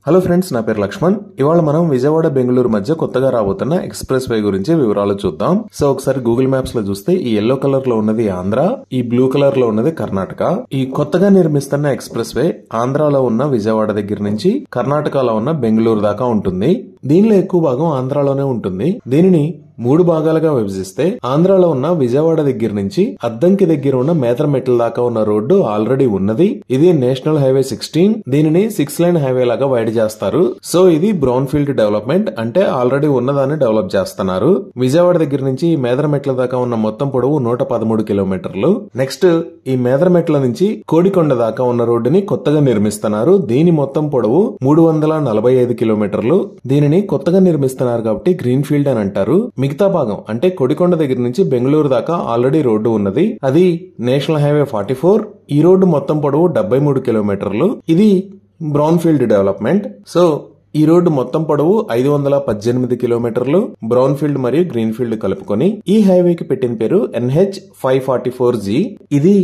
Hello friends, నా పేరు లక్ష్మణ్. ఇవాళ మనం విజయవాడ బెంగళూరు మధ్య కొత్తగా రాబోతున్న ఎక్స్ప్రెస్ వే గురించి వివరాలు చూద్దాం. సో ఒకసారి గూగుల్ మ్యాప్స్ లో చూస్తే ఈ ఎల్లో కలర్ లో ఉన్నది ఆంధ్ర, ఈ బ్లూ కలర్ లో ఉన్నది కర్ణాటక. ఈ కొత్తగా నిర్మిస్తున్న ఎక్స్ప్రెస్ వే ఆంధ్రాలో ఉన్న విజయవాడ దగ్గర నుంచి కర్ణాటకలో ఉన్న బెంగళూరు దాకా ఉంటుంది. దీనిలో ఎక్కువ భాగం ఆంధ్రాలోనే ఉంటుంది. దీనిని 3 భాగాలుగా విభజిస్తే ఆంధ్రాలో ఉన్న విజయవాడ దగ్గర నుంచి అద్దంకి దగ్గర ఉన్న మేదరమెట్ల దాకా ఉన్న రోడ్డు ఆల్రెడీ ఉన్నది. ఇది నేషనల్ హైవే 16. దీనిని 6 లైన్ హైవే లాగా వైడ్ చేస్తారు. సో ఇది బ్రౌన్ ఫీల్డ్ డెవలప్మెంట్, అంటే ఆల్రెడీ ఉన్నదాన్ని డెవలప్ చేస్తున్నారు. విజయవాడ దగ్గర నుంచి ఈ మేదరమెట్ల దాకా ఉన్న మొత్తం పొడవు 113 కిలోమీటర్లు. నెక్స్ట్ ఈ మేదరమెట్ల నుంచి కోడికొండ దాకా ఉన్న రోడ్డుని కొత్తగా నిర్మిస్తున్నారు. దీని మొత్తం పొడవు 345 కిలోమీటర్లు. దీనిని కొత్తగా నిర్మిస్తున్నారు కాబట్టి గ్రీన్ ఫీల్డ్ అని అంటారు. మిగతా భాగం అంటే కొడికొండ దగ్గర నుంచి బెంగళూరు దాకా ఆల్రెడీ రోడ్డు ఉన్నది. అది నేషనల్ హైవే 44. ఈ రోడ్డు మొత్తం పొడవు 73 కిలోమీటర్లు. ఇది బ్రౌన్ ఫీల్డ్ డెవలప్మెంట్. సో ఈ రోడ్డు మొత్తం పొడవు 518 కిలోమీటర్లు. బ్రౌన్ ఫీల్డ్ మరియు గ్రీన్ ఫీల్డ్ కలుపుకొని ఈ హైవేకి పెట్టిన పేరు NH 544G. ఇది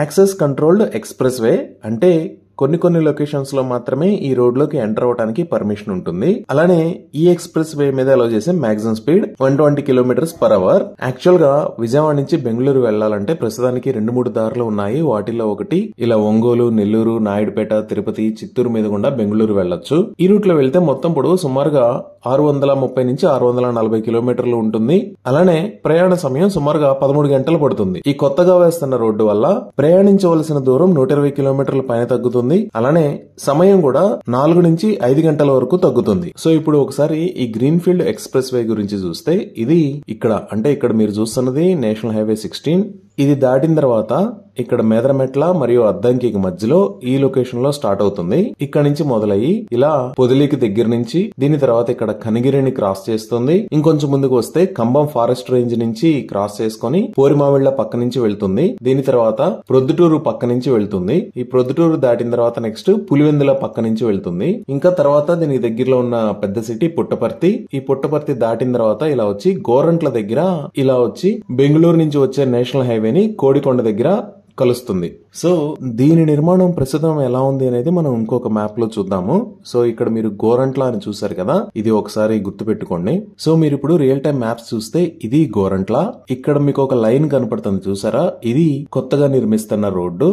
యాక్సెస్ కంట్రోల్డ్ ఎక్స్ప్రెస్ వే, అంటే కొన్ని లొకేషన్స్ లో మాత్రమే ఈ రోడ్ లోకి ఎంటర్ అవడానికి పర్మిషన్ ఉంటుంది. అలానే ఈ ఎక్స్ప్రెస్ వే మీద అలౌ చేసే మాక్సిమం స్పీడ్ 120 km/h. యాక్చువల్ గా విజయవాడ నుంచి బెంగళూరు వెళ్లాలంటే ప్రస్తుతానికి 2-3 దారులు ఉన్నాయి. వాటిల్లో ఒకటి ఇలా ఒంగోలు, నెల్లూరు, నాయుడుపేట, తిరుపతి, చిత్తూరు మీద గుండా బెంగళూరు వెళ్లొచ్చు. ఈ రూట్ లో వెళ్తే మొత్తం పొడవు సుమారుగా 630 నుంచి 640 కిలోమీటర్లు ఉంటుంది. అలానే ప్రయాణ సమయం సుమారుగా 13 గంటలు పడుతుంది. ఈ కొత్తగా వేస్తున్న రోడ్డు వల్ల ప్రయాణించవలసిన దూరం 120 కిలోమీటర్ల పైన తగ్గుతుంది. అలానే సమయం కూడా 4 నుంచి 5 గంటల వరకు తగ్గుతుంది. సో ఇప్పుడు ఒకసారి ఈ గ్రీన్ ఫీల్డ్ ఎక్స్ప్రెస్ వే గురించి చూస్తే ఇది ఇక్కడ మీరు చూస్తున్నది నేషనల్ హైవే 16. ఇది దాటిన తర్వాత ఇక్కడ మేదరమెట్ల మరియు అద్దంకి మధ్యలో ఈ లొకేషన్ లో స్టార్ట్ అవుతుంది. ఇక్కడ నుంచి మొదలయ్యి ఇలా పొదిలికి దగ్గర నుంచి దీని తర్వాత ఇక్కడ కనిగిరిని క్రాస్ చేస్తుంది. ఇంకొంచెం ముందుకు వస్తే కంబం ఫారెస్ట్ రేంజ్ నుంచి క్రాస్ చేసుకుని పోరిమామిళ్ల పక్క నుంచి వెళ్తుంది. దీని తర్వాత ప్రొద్దుటూరు పక్క నుంచి వెళ్తుంది. ఈ ప్రొద్దుటూరు దాటిన తర్వాత నెక్స్ట్ పులివెందుల పక్క నుంచి వెళ్తుంది. ఇంకా తర్వాత దీనికి దగ్గరలో ఉన్న పెద్ద సిటీ పుట్టపర్తి. ఈ పుట్టపర్తి దాటిన తర్వాత ఇలా వచ్చి గోరంట్ల దగ్గర ఇలా వచ్చి బెంగళూరు నుంచి వచ్చే నేషనల్ హైవేని కోడికొండ దగ్గర కలుస్తుంది. సో దీని నిర్మాణం ప్రస్తుతం ఎలా ఉంది అనేది మనం ఇంకొక మ్యాప్ లో చూద్దాము. సో ఇక్కడ మీరు గోరంట్ల అని చూసారు కదా, ఇది ఒకసారి గుర్తు పెట్టుకోండి. సో మీరు ఇప్పుడు రియల్ టైం మ్యాప్స్ చూస్తే ఇది గోరంట్ల. ఇక్కడ మీకు ఒక లైన్ కనపడుతుంది చూసారా, ఇది కొత్తగా నిర్మిస్తున్న రోడ్డు.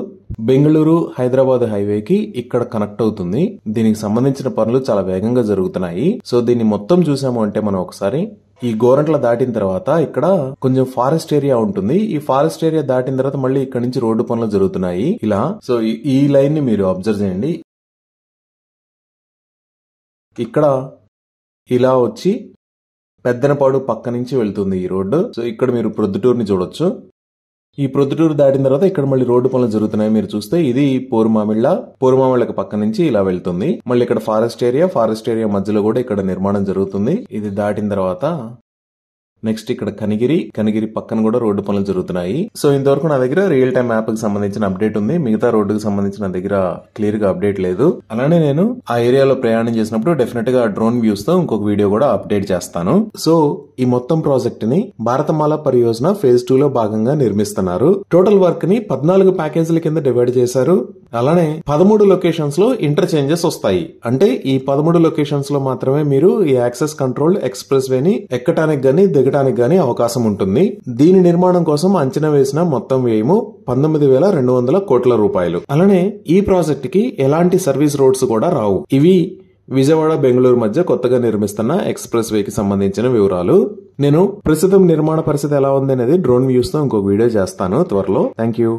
బెంగళూరు హైదరాబాద్ హైవేకి ఇక్కడ కనెక్ట్ అవుతుంది. దీనికి సంబంధించిన పనులు చాలా వేగంగా జరుగుతున్నాయి. సో దీన్ని మొత్తం చూసాము అంటే మనం ఒకసారి ఈ గోరంట్ల దాటిన తర్వాత ఇక్కడ కొంచెం ఫారెస్ట్ ఏరియా ఉంటుంది. ఈ ఫారెస్ట్ ఏరియా దాటిన తర్వాత మళ్ళీ ఇక్కడ నుంచి రోడ్డు పనులు జరుగుతున్నాయి ఇలా. సో ఈ లైన్ ని మీరు అబ్జర్వ్ చేయండి. ఇక్కడ ఇలా వచ్చి పెద్దనపాడు పక్క నుంచి వెళ్తుంది ఈ రోడ్డు. సో ఇక్కడ మీరు ప్రొద్దుటూరుని చూడొచ్చు. ఈ ప్రొద్దుటూరు దాటిన తర్వాత ఇక్కడ మళ్ళీ రోడ్డు పనులు జరుగుతున్నాయి. మీరు చూస్తే ఇది పోరుమామిళ్ళకి పక్క నుంచి ఇలా వెళ్తుంది. మళ్ళీ ఇక్కడ ఫారెస్ట్ ఏరియా మధ్యలో కూడా ఇక్కడ నిర్మాణం జరుగుతుంది. ఇది దాటిన తర్వాత నెక్స్ట్ ఇక్కడ కనిగిరి పక్కన కూడా రోడ్డు పనులు జరుగుతున్నాయి. సో ఇంతవరకు నా దగ్గర రియల్ టైం మ్యాప్ కి సంబంధించిన అప్డేట్ ఉంది. మిగతా రోడ్డుకి సంబంధించిన నా దగ్గర క్లియర్ గా అప్డేట్ లేదు. అలానే నేను ఆ ఏరియాలో ప్రయాణం చేసినప్పుడు డెఫినెట్ గా డ్రోన్ వ్యూస్ తో ఇంకొక వీడియో కూడా అప్డేట్ చేస్తాను. సో ఈ మొత్తం ప్రాజెక్ట్ ని భారతమాల పరియోజన ఫేజ్ 2 లో భాగంగా నిర్మిస్తున్నారు. టోటల్ వర్క్ ని 14 ప్యాకేజీల కింద డివైడ్ చేశారు. అలానే 13 లొకేషన్స్ లో ఇంటర్చేంజెస్ వస్తాయి. అంటే ఈ 13 లొకేషన్స్ లో మాత్రమే మీరు ఈ యాక్సెస్ కంట్రోల్డ్ ఎక్స్ప్రెస్ వే ని ఎక్కటానికి గానీ దిగటానికి గానీ అవకాశం ఉంటుంది. దీని నిర్మాణం కోసం అంచనా వేసిన మొత్తం వ్యయము 19,200 కోట్ల రూపాయలు. అలానే ఈ ప్రాజెక్ట్ కి ఎలాంటి సర్వీస్ రోడ్స్ కూడా రావు. ఇవి విజయవాడ బెంగళూరు మధ్య కొత్తగా నిర్మిస్తున్న ఎక్స్ప్రెస్ వే కి సంబంధించిన వివరాలు. నేను ప్రస్తుతం నిర్మాణ పరిస్థితి ఎలా ఉంది అనేది డ్రోన్ వ్యూస్ తో ఇంకొక వీడియో చేస్తాను త్వరలో. Thank you.